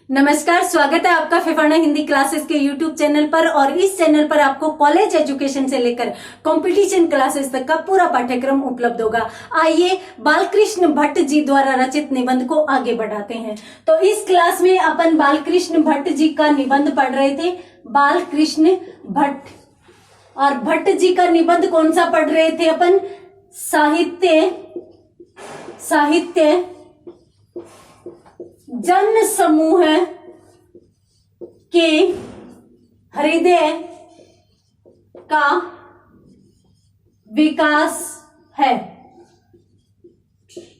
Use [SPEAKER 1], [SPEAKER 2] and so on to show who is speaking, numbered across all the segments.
[SPEAKER 1] नमस्कार, स्वागत है आपका फिफाना हिंदी क्लासेस के यूट्यूब चैनल पर। और इस चैनल पर आपको कॉलेज एजुकेशन से लेकर कंपटीशन क्लासेस तक का पूरा पाठ्यक्रम उपलब्ध होगा। आइए बालकृष्ण भट्ट जी द्वारा रचित निबंध को आगे बढ़ाते हैं। तो इस क्लास में अपन बालकृष्ण भट्ट जी का निबंध पढ़ रहे थे, बालकृष्ण भट्ट। और भट्ट जी का निबंध कौन सा पढ़ रहे थे अपन? साहित्य जन समूह के हृदय का विकास है।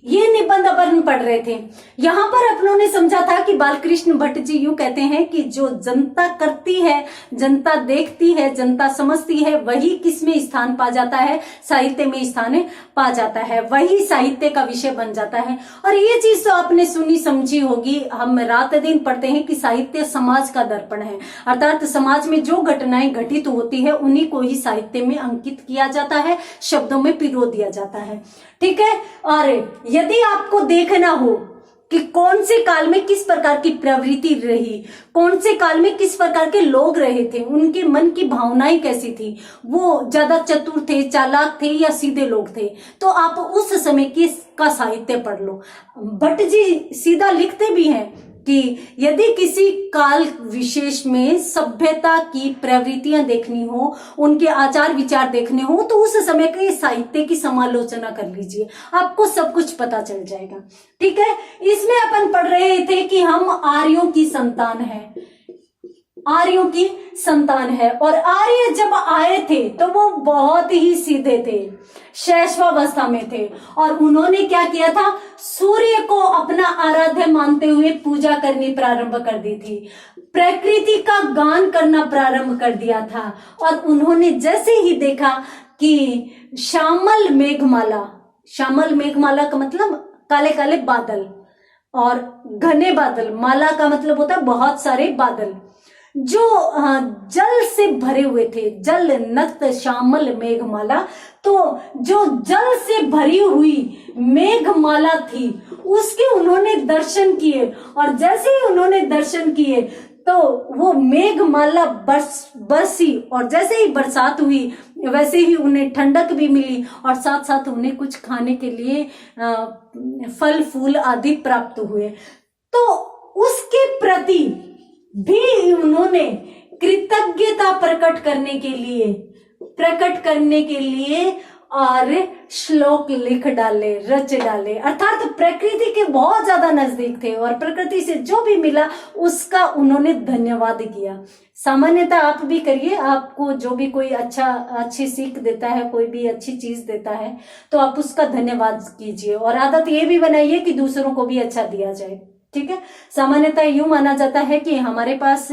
[SPEAKER 1] ये निबंध अपन पढ़ रहे थे। यहां पर अपनों ने समझा था कि बालकृष्ण भट्ट जी यूं कहते हैं कि जो जनता करती है, जनता देखती है, जनता समझती है, वही किसमें स्थान पा जाता है? साहित्य में स्थान पा जाता है, वही साहित्य का विषय बन जाता है। और ये चीज तो आपने सुनी समझी होगी, हम रात दिन पढ़ते हैं कि साहित्य समाज का दर्पण है, अर्थात समाज में जो घटनाएं घटित होती है उन्हीं को ही साहित्य में अंकित किया जाता है, शब्दों में पिरो दिया जाता है। ठीक है। और यदि आपको देखना हो कि कौन से काल में किस प्रकार की प्रवृत्ति रही, कौन से काल में किस प्रकार के लोग रहे थे, उनके मन की भावनाएं कैसी थी, वो ज्यादा चतुर थे, चालाक थे या सीधे लोग थे, तो आप उस समय का साहित्य पढ़ लो। भट्ट जी सीधा लिखते भी हैं कि यदि किसी काल विशेष में सभ्यता की प्रवृत्तियां देखनी हो, उनके आचार विचार देखने हो, तो उस समय के साहित्य की समालोचना कर लीजिए, आपको सब कुछ पता चल जाएगा। ठीक है। इसमें अपन पढ़ रहे थे कि हम आर्यों की संतान है, आर्यों की संतान है। और आर्य जब आए थे तो वो बहुत ही सीधे थे, शैशवावस्था में थे, और उन्होंने क्या किया था? सूर्य को अपना आराध्य मानते हुए पूजा करनी प्रारंभ कर दी थी, प्रकृति का गान करना प्रारंभ कर दिया था। और उन्होंने जैसे ही देखा कि श्यामल मेघमाला का मतलब काले काले बादल, और घने बादल, माला का मतलब होता है बहुत सारे बादल, जो जल से भरे हुए थे, जल नक्त श्यामल मेघमाला, तो जो जल से भरी हुई मेघमाला थी उसके उन्होंने दर्शन किए। और जैसे ही उन्होंने दर्शन किए तो वो मेघमाला बरसी, और जैसे ही बरसात हुई वैसे ही उन्हें ठंडक भी मिली, और साथ साथ उन्हें कुछ खाने के लिए फल फूल आदि प्राप्त हुए। तो उसके प्रति भी उन्होंने कृतज्ञता प्रकट करने के लिए और श्लोक लिख डाले, रच डाले। अर्थात प्रकृति के बहुत ज्यादा नजदीक थे और प्रकृति से जो भी मिला उसका उन्होंने धन्यवाद किया। सामान्यतः आप भी करिए, आपको जो भी कोई अच्छी सीख देता है, कोई भी अच्छी चीज देता है, तो आप उसका धन्यवाद कीजिए। और आदत ये भी बनाइए कि दूसरों को भी अच्छा दिया जाए। ठीक है। सामान्यतः यूं माना जाता है कि हमारे पास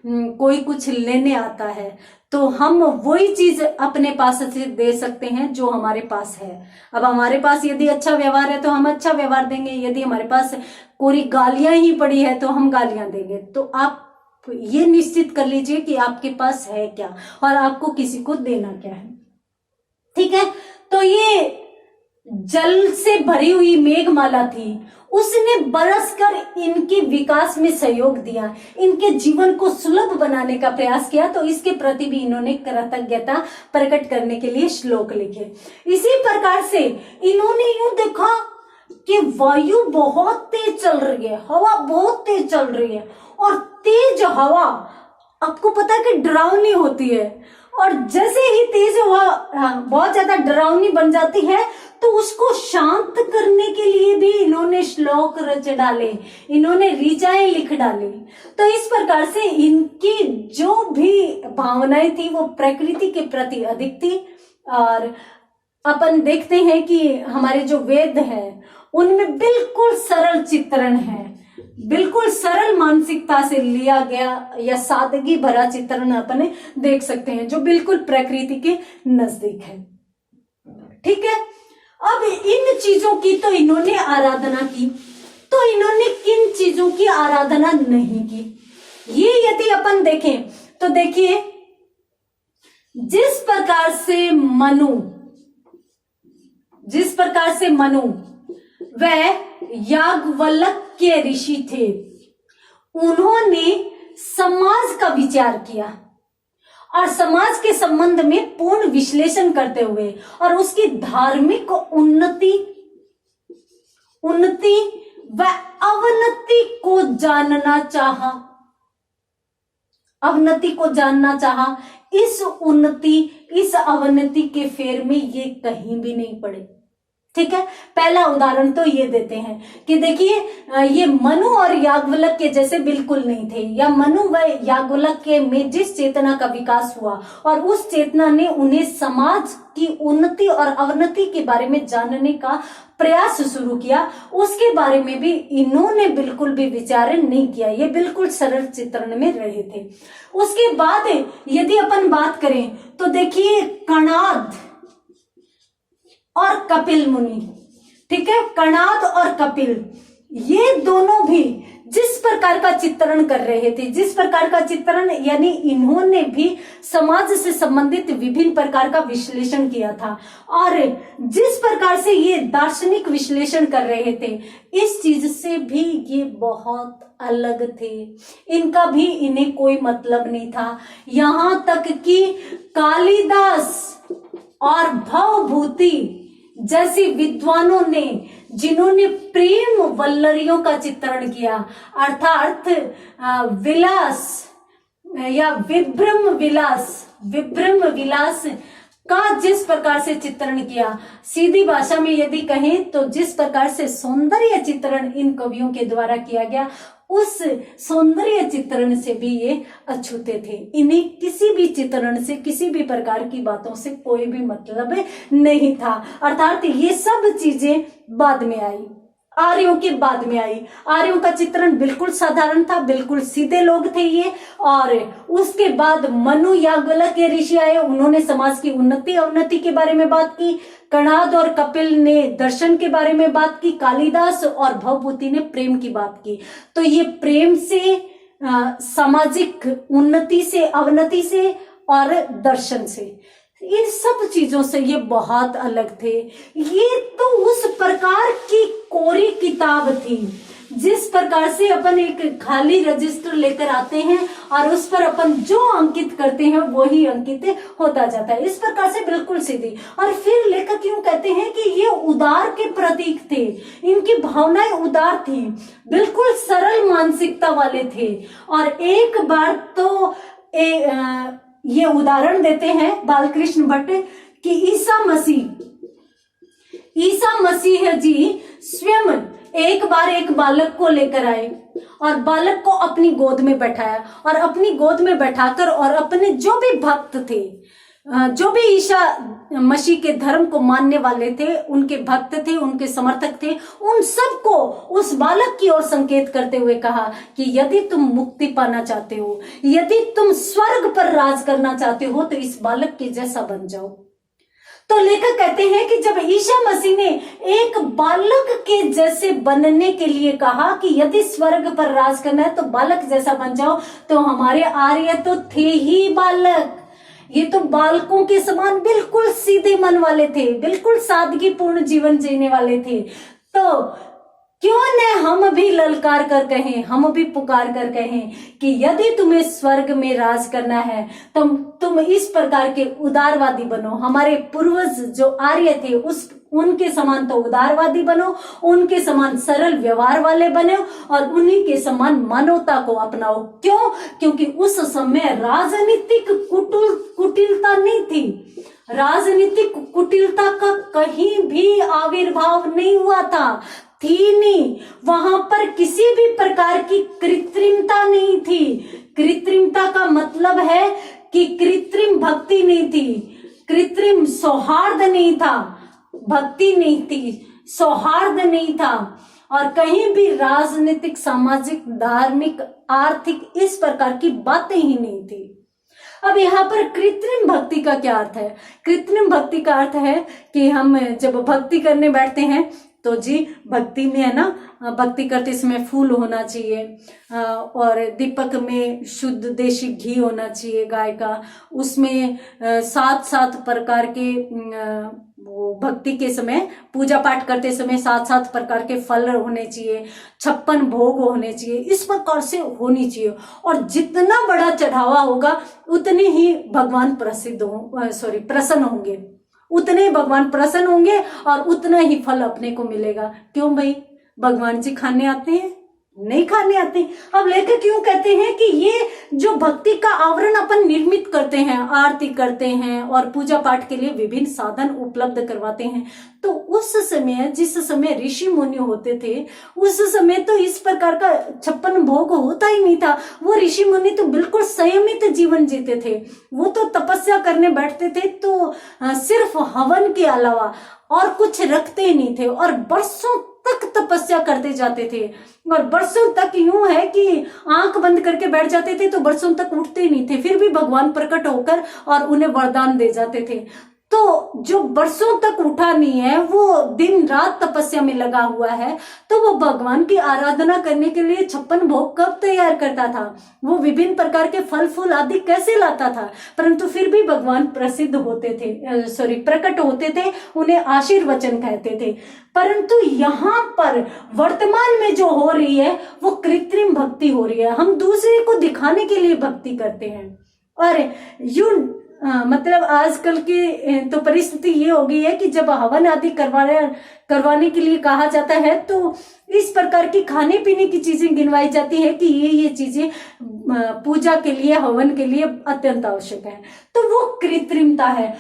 [SPEAKER 1] कोई कुछ लेने आता है तो हम वही चीज अपने पास से दे सकते हैं जो हमारे पास है। अब हमारे पास यदि अच्छा व्यवहार है तो हम अच्छा व्यवहार देंगे, यदि हमारे पास कोई गालियां ही पड़ी है तो हम गालियां देंगे। तो आप ये निश्चित कर लीजिए कि आपके पास है क्या और आपको किसी को देना क्या है। ठीक है। तो ये जल से भरी हुई मेघमाला थी, उसने बरसकर इनके विकास में सहयोग दिया, इनके जीवन को सुलभ बनाने का प्रयास किया। तो इसके प्रति भी इन्होंने कृतज्ञता प्रकट करने के लिए श्लोक लिखे। इसी प्रकार से इन्होंने यूं देखा कि वायु बहुत तेज चल रही है, हवा बहुत तेज चल रही है, और तेज हवा आपको पता है कि डरावनी होती है, और जैसे ही तेज हवा बहुत ज्यादा डरावनी बन जाती है तो उसको शांत करने के लिए भी इन्होंने श्लोक रच डाले, इन्होंने ऋचाएं लिख डाली। तो इस प्रकार से इनकी जो भी भावनाएं थी वो प्रकृति के प्रति अधिक थी। और अपन देखते हैं कि हमारे जो वेद हैं उनमें बिल्कुल सरल चित्रण है, बिल्कुल सरल मानसिकता से लिया गया या सादगी भरा चित्रण अपन देख सकते हैं जो बिल्कुल प्रकृति के नजदीक है। ठीक है। अब इन चीजों की तो इन्होंने आराधना की, तो इन्होंने किन चीजों की आराधना नहीं की, ये यदि अपन देखें तो देखिए, जिस प्रकार से मनु वह याज्ञवल्क्य ऋषि थे, उन्होंने समाज का विचार किया और समाज के संबंध में पूर्ण विश्लेषण करते हुए और उसकी धार्मिक उन्नति व अवनति को जानना चाहा। अवनति को जानना चाहा। इस उन्नति इस अवनति के फेर में ये कहीं भी नहीं पड़े। ठीक है, पहला उदाहरण तो ये देते हैं कि देखिए, ये मनु और याज्ञवल्क्य के जैसे बिल्कुल नहीं थे, या मनु व याज्ञवल्क्य में जिस चेतना का विकास हुआ और उस चेतना ने उन्हें समाज की उन्नति और अवनति के बारे में जानने का प्रयास शुरू किया, उसके बारे में भी इन्होंने बिल्कुल भी विचार नहीं किया। ये बिल्कुल सरल चित्रण में रहे थे। उसके बाद यदि अपन बात करें तो देखिए, कणाद और कपिल मुनि, ठीक है, कणाद और कपिल, ये दोनों भी जिस प्रकार का चित्रण कर रहे थे, जिस प्रकार का चित्रण, यानी इन्होंने भी समाज से संबंधित विभिन्न प्रकार का विश्लेषण किया था और जिस प्रकार से ये दार्शनिक विश्लेषण कर रहे थे, इस चीज से भी ये बहुत अलग थे। इनका भी इन्हें कोई मतलब नहीं था। यहां तक कि कालिदास और भवभूति जैसे विद्वानों ने, जिन्होंने प्रेम वल्लरियों का चित्रण किया, अर्थात विलास या विभ्रम विलास का जिस प्रकार से चित्रण किया, सीधी भाषा में यदि कहें तो जिस प्रकार से सौंदर्य चित्रण इन कवियों के द्वारा किया गया, उस सौंदर्य चित्रण से भी ये अछूते थे। इन्हें किसी भी चित्रण से, किसी भी प्रकार की बातों से कोई भी मतलब नहीं था। अर्थात ये सब चीजें बाद में आई, आर्यों के बाद में आई। आर्यों का चित्रण बिल्कुल साधारण था, बिल्कुल सीधे लोग थे ये। और उसके बाद मनु याज्ञवल्क्य के ऋषि आए, उन्होंने समाज की उन्नति अवनति के बारे में बात की। कणाद और कपिल ने दर्शन के बारे में बात की। कालिदास और भवभूति ने प्रेम की बात की। तो ये प्रेम से, सामाजिक उन्नति से, अवनति से और दर्शन से, इन सब चीजों से ये बहुत अलग थे। ये तो उस प्रकार की कोरी किताब थी जिस प्रकार से अपन एक खाली रजिस्टर लेकर आते हैं और उस पर अपन जो अंकित करते हैं वही अंकित होता जाता है। इस प्रकार से बिल्कुल सीधी। और फिर लेखक यूं कहते हैं कि ये उदार के प्रतीक थे, इनकी भावनाएं उदार थी, बिल्कुल सरल मानसिकता वाले थे। और एक बार तो ये उदाहरण देते हैं बालकृष्ण भट्ट कि ईसा मसीह जी स्वयं एक बार एक बालक को लेकर आए और बालक को अपनी गोद में बैठाया और अपनी गोद में बैठाकर और अपने जो भी भक्त थे, जो भी ईसा मसीह के धर्म को मानने वाले थे, उनके भक्त थे, उनके समर्थक थे, उन सबको उस बालक की ओर संकेत करते हुए कहा कि यदि तुम मुक्ति पाना चाहते हो, यदि तुम स्वर्ग पर राज करना चाहते हो, तो इस बालक के जैसा बन जाओ। तो लेखक कहते हैं कि जब ईसा मसीह ने एक बालक के जैसे बनने के लिए कहा कि यदि स्वर्ग पर राज करना है तो बालक जैसा बन जाओ, तो हमारे आर्य तो थे ही बालक। ये तो बालकों के समान बिल्कुल सीधे मन वाले थे, बिल्कुल सादगीपूर्ण जीवन जीने वाले थे। तो क्यों न हम भी ललकार कर कहें, हम भी पुकार कर कहें कि यदि तुम्हें स्वर्ग में राज करना है तो तुम इस प्रकार के उदारवादी बनो। हमारे पूर्वज जो आर्य थे उनके समान तो उदारवादी बनो, उनके समान सरल व्यवहार वाले बनो और उन्हीं के समान मानवता को अपनाओ। क्यों? क्योंकि उस समय राजनीतिक कुटिलता नहीं थी, राजनीतिक कुटिलता का कहीं भी आविर्भाव नहीं हुआ था, थी नहीं। वहां पर किसी भी प्रकार की कृत्रिमता नहीं थी। कृत्रिमता का मतलब है कि कृत्रिम भक्ति नहीं थी, कृत्रिम सौहार्द नहीं था, भक्ति नहीं थी, सौहार्द नहीं था, और कहीं भी राजनीतिक, सामाजिक, धार्मिक, आर्थिक इस प्रकार की बातें ही नहीं थी। अब यहाँ पर कृत्रिम भक्ति का क्या अर्थ है? कृत्रिम भक्ति का अर्थ है कि हम जब भक्ति करने बैठते हैं तो जी भक्ति में है ना, भक्ति करते समय फूल होना चाहिए और दीपक में शुद्ध देशी घी होना चाहिए गाय का, उसमें 7 प्रकार के वो भक्ति के समय, पूजा पाठ करते समय 7-7 प्रकार के फल होने चाहिए, 56 भोग होने चाहिए, इस प्रकार से होनी चाहिए। और जितना बड़ा चढ़ावा होगा उतने ही भगवान प्रसन्न होंगे, उतने भगवान प्रसन्न होंगे और उतना ही फल अपने को मिलेगा। क्यों भाई, भगवान जी खाने आते हैं? नहीं खाने आते। अब लेकर क्यों कहते हैं कि ये जो भक्ति का आवरण अपन निर्मित करते हैं, आरती करते हैं और पूजा पाठ के लिए विभिन्न साधन उपलब्ध करवाते हैं, तो उस समय, जिस समय ऋषि मुनि होते थे, उस समय तो इस प्रकार का 56 भोग होता ही नहीं था। वो ऋषि मुनि तो बिल्कुल संयमित जीवन जीते थे। वो तो तपस्या करने बैठते थे तो सिर्फ हवन के अलावा और कुछ रखते ही नहीं थे, और बरसों तक तपस्या करते जाते थे। और बरसों तक यूं है कि आंख बंद करके बैठ जाते थे तो बरसों तक उठते ही नहीं थे, फिर भी भगवान प्रकट होकर और उन्हें वरदान दे जाते थे। तो जो बरसों तक उठा नहीं है, वो दिन रात तपस्या में लगा हुआ है, तो वो भगवान की आराधना करने के लिए 56 भोग कब तैयार करता था? वो विभिन्न प्रकार के फल फूल आदि कैसे लाता था? परंतु फिर भी भगवान प्रकट होते थे, उन्हें आशीर्वचन कहते थे। परंतु यहाँ पर वर्तमान में जो हो रही है वो कृत्रिम भक्ति हो रही है। हम दूसरे को दिखाने के लिए भक्ति करते हैं। और मतलब आजकल की तो परिस्थिति ये हो गई है कि जब हवन आदि करवाने के लिए कहा जाता है तो इस प्रकार की खाने पीने की चीजें गिनवाई जाती है कि ये चीजें पूजा के लिए, हवन के लिए अत्यंत आवश्यक है। तो वो कृत्रिमता है।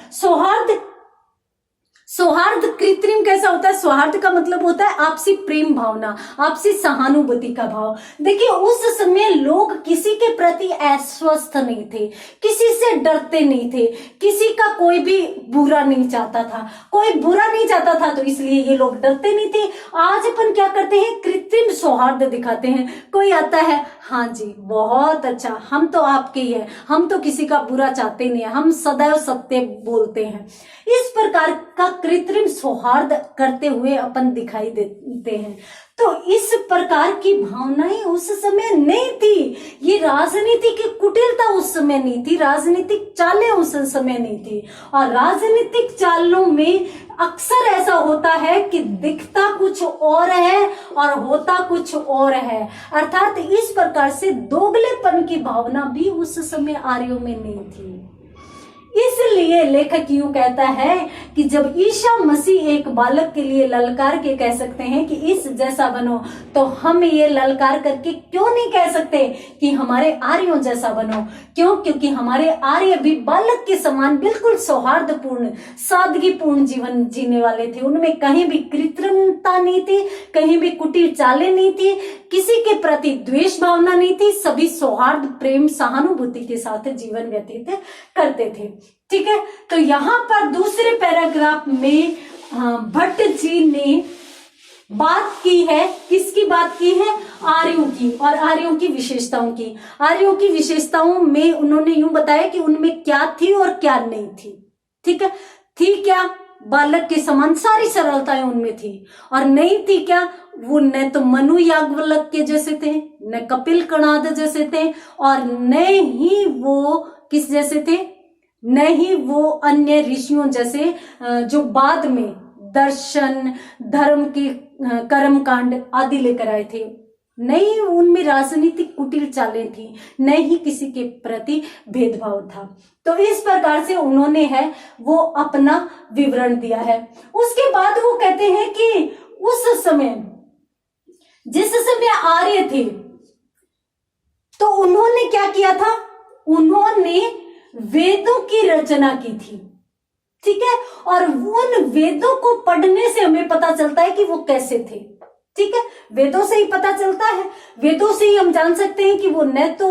[SPEAKER 1] सौहार्द कृत्रिम कैसा होता है? सौहार्द का मतलब होता है आपसी प्रेम भावना, आपसी सहानुभूति का भाव। देखिए, उस समय लोग किसी के प्रति अस्वस्थ नहीं थे, किसी से डरते नहीं थे, किसी का कोई भी बुरा नहीं चाहता था, कोई बुरा नहीं चाहता था, तो इसलिए ये लोग डरते नहीं थे। आज अपन क्या करते हैं? कृत्रिम सौहार्द दिखाते हैं। कोई आता है, हाँ जी बहुत अच्छा, हम तो आपके ही है, हम तो किसी का बुरा चाहते नहीं है, हम सदैव सत्य बोलते हैं। इस प्रकार का कृत्रिम सौहार्द करते हुए अपन दिखाई देते हैं। तो इस प्रकार की भावनाएं उस समय नहीं थी। ये राजनीति की कुटिलता उस समय नहीं थी, राजनीतिक चालें उस समय नहीं थी। और राजनीतिक चालों में अक्सर ऐसा होता है कि दिखता कुछ और है और होता कुछ और है। अर्थात इस प्रकार से दोगलेपन की भावना भी उस समय आर्यों में नहीं थी। इसलिए लेखक यूं कहता है कि जब ईसा मसीह एक बालक के लिए ललकार के कह सकते हैं कि इस जैसा बनो, तो हम ये ललकार करके क्यों नहीं कह सकते कि हमारे आर्यों जैसा बनो? क्यों? क्योंकि हमारे आर्य भी बालक के समान बिल्कुल सौहार्दपूर्ण, सादगीपूर्ण जीवन जीने वाले थे। उनमें कहीं भी कृत्रिमता नहीं थी, कहीं भी कुटिल चालें नहीं थी, किसी के प्रति द्वेष भावना नहीं थी। सभी सौहार्द, प्रेम, सहानुभूति के साथ जीवन व्यतीत करते थे। ठीक है, तो यहाँ पर दूसरे पैराग्राफ में भट्ट जी ने बात की है, किसकी बात की है? आर्यों की, और आर्यों की विशेषताओं की। आर्यों की विशेषताओं में उन्होंने यूं बताया कि उनमें क्या थी और क्या नहीं थी। ठीक है, थी क्या? बालक के समान सारी सरलताएं उनमें थी। और नहीं थी क्या? वो न तो मनु याज्ञवल्क्य के जैसे थे, न कपिल कणाद जैसे थे, और न ही वो किस जैसे थे? न ही वो अन्य ऋषियों जैसे जो बाद में दर्शन, धर्म के कर्म कांड आदि लेकर आए थे। नहीं उनमें राजनीतिक कुटिल चालें थी, न ही किसी के प्रति भेदभाव था। तो इस प्रकार से उन्होंने है वो अपना विवरण दिया है। उसके बाद वो कहते हैं कि उस समय, जिस समय आर्य थे, तो उन्होंने क्या किया था? उन्होंने वेदों की रचना की थी। ठीक है, और उन वेदों को पढ़ने से हमें पता चलता है कि वो कैसे थे। ठीक है, वेदों से ही पता चलता है, वेदों से ही हम जान सकते हैं कि वो न तो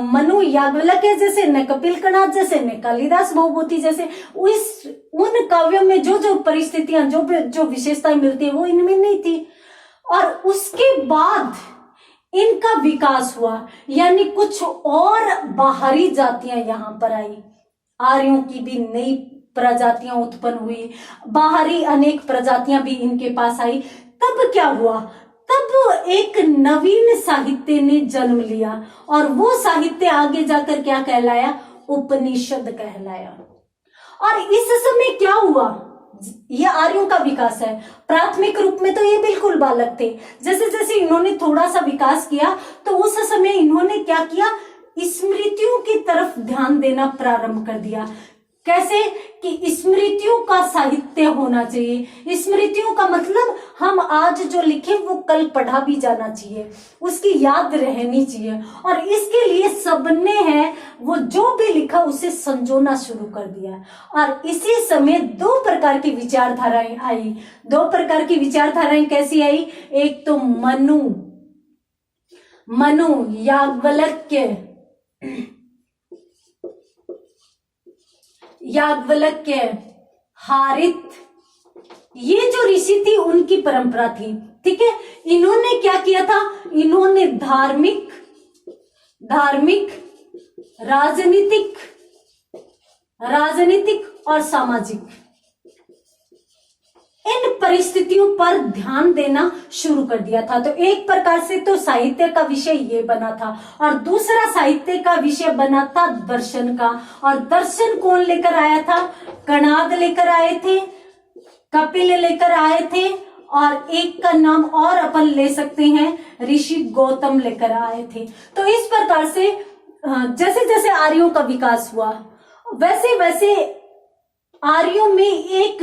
[SPEAKER 1] मनु याज्ञवल्क्य जैसे, न कपिल कणाद जैसे, न कालिदास भवभूति जैसे। उन काव्यों में जो जो परिस्थितियां, जो विशेषताएं मिलती है वो इनमें नहीं थी। और उसके बाद इनका विकास हुआ, यानी कुछ और बाहरी जातियां यहां पर आई। आर्यों की भी नई प्रजातियां उत्पन्न हुई, बाहरी अनेक प्रजातियां भी इनके पास आई। तब क्या हुआ? तब एक नवीन साहित्य ने जन्म लिया, और वो साहित्य आगे जाकर क्या कहलाया? उपनिषद कहलाया। और इस समय क्या हुआ? ये आर्यों का विकास है। प्राथमिक रूप में तो ये बिल्कुल बालक थे। जैसे जैसे इन्होंने थोड़ा सा विकास किया तो उस समय इन्होंने क्या किया, स्मृतियों की तरफ ध्यान देना प्रारंभ कर दिया। कैसे कि स्मृतियों का साहित्य होना चाहिए। स्मृतियों का मतलब हम आज जो लिखे वो कल पढ़ा भी जाना चाहिए, उसकी याद रहनी चाहिए। और इसके लिए सबने है वो जो भी लिखा उसे संजोना शुरू कर दिया। और इसी समय दो प्रकार की विचारधाराएं आई। दो प्रकार की विचारधाराएं कैसी आई? एक तो मनु याज्ञवल्क्य, हारित, ये जो ऋषि थी उनकी परंपरा थी। ठीक है, इन्होंने क्या किया था? इन्होंने धार्मिक, राजनीतिक और सामाजिक इन परिस्थितियों पर ध्यान देना शुरू कर दिया था। तो एक प्रकार से तो साहित्य का विषय ये बना था और दूसरा साहित्य का विषय बना था दर्शन का। और दर्शन कौन लेकर आया था? कणाद लेकर आए थे, कपिल लेकर आए थे, और एक का नाम और अपन ले सकते हैं, ऋषि गौतम लेकर आए थे। तो इस प्रकार से जैसे जैसे आर्यों का विकास हुआ वैसे वैसे आर्यों में एक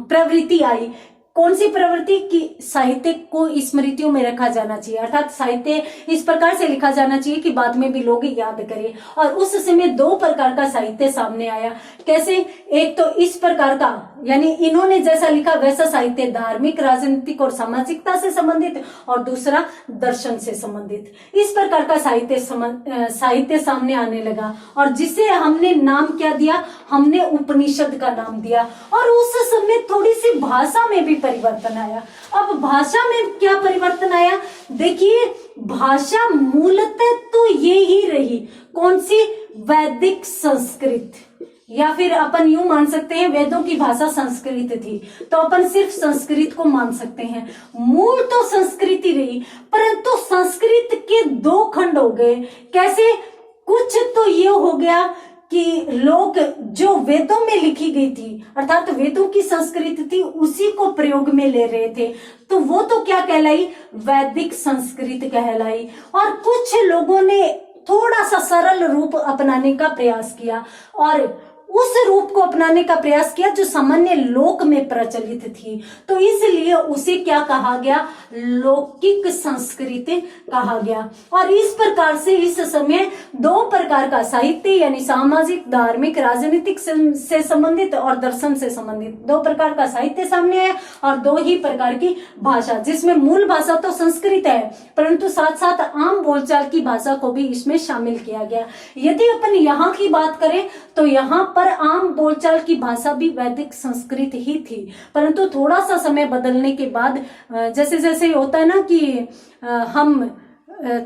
[SPEAKER 1] प्रवृत्ति आई। कौन सी प्रवृत्ति? कि साहित्य को स्मृतियों में रखा जाना चाहिए, अर्थात साहित्य इस प्रकार से लिखा जाना चाहिए कि बाद में भी लोग याद करें। और उस समय दो प्रकार का साहित्य सामने आया। कैसे? एक तो इस प्रकार का, यानी इन्होंने जैसा लिखा वैसा साहित्य, धार्मिक, राजनीतिक और सामाजिकता से संबंधित, और दूसरा दर्शन से संबंधित। इस प्रकार का साहित्य सामने आने लगा और जिसे हमने नाम क्या दिया? हमने उपनिषद का नाम दिया। और उस समय थोड़ी सी भाषा में भी परिवर्तन आया। अब भाषा में क्या परिवर्तन आया? देखिए, भाषा मूलतः तो ये ही रही। कौन सी? वैदिक संस्कृत, या फिर अपन यूं मान सकते हैं वेदों की भाषा संस्कृत थी, तो अपन सिर्फ संस्कृत को मान सकते हैं। मूल तो संस्कृत ही रही, परंतु संस्कृत के दो खंड हो गए। कैसे? कुछ तो ये हो गया कि लोग जो वेदों में लिखी गई थी, अर्थात वेदों की संस्कृत थी, उसी को प्रयोग में ले रहे थे, तो वो तो क्या कहलाई? वैदिक संस्कृत कहलाई। और कुछ लोगों ने थोड़ा सा सरल रूप अपनाने का प्रयास किया और उस रूप को अपनाने का प्रयास किया जो सामान्य लोक में प्रचलित थी, तो इसलिए उसे क्या कहा गया? लौकिक संस्कृत कहा गया। और इस प्रकार से इस समय दो प्रकार का साहित्य, यानी सामाजिक, धार्मिक, राजनीतिक से संबंधित और दर्शन से संबंधित दो प्रकार का साहित्य सामने आया और दो ही प्रकार की भाषा, जिसमें मूल भाषा तो संस्कृत है परंतु साथ साथ आम बोलचाल की भाषा को भी इसमें शामिल किया गया। यदि अपन यहाँ की बात करें तो यहाँ पर आम बोलचाल की भाषा भी वैदिक संस्कृत ही थी, परंतु थोड़ा सा समय बदलने के बाद जैसे जैसे होता है ना कि हम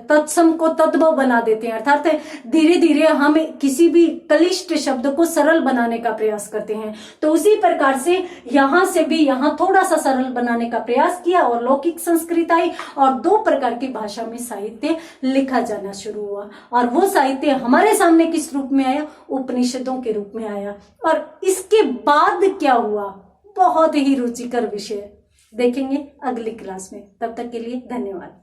[SPEAKER 1] तत्सम को तद्भव बना देते हैं, अर्थात धीरे धीरे हम किसी भी क्लिष्ट शब्द को सरल बनाने का प्रयास करते हैं, तो उसी प्रकार से यहाँ से भी यहाँ थोड़ा सा सरल बनाने का प्रयास किया और लौकिक संस्कृत आई और दो प्रकार की भाषा में साहित्य लिखा जाना शुरू हुआ। और वो साहित्य हमारे सामने किस रूप में आया? उपनिषदों के रूप में आया। और इसके बाद क्या हुआ? बहुत ही रुचिकर विषय देखेंगे अगली क्लास में। तब तक के लिए धन्यवाद।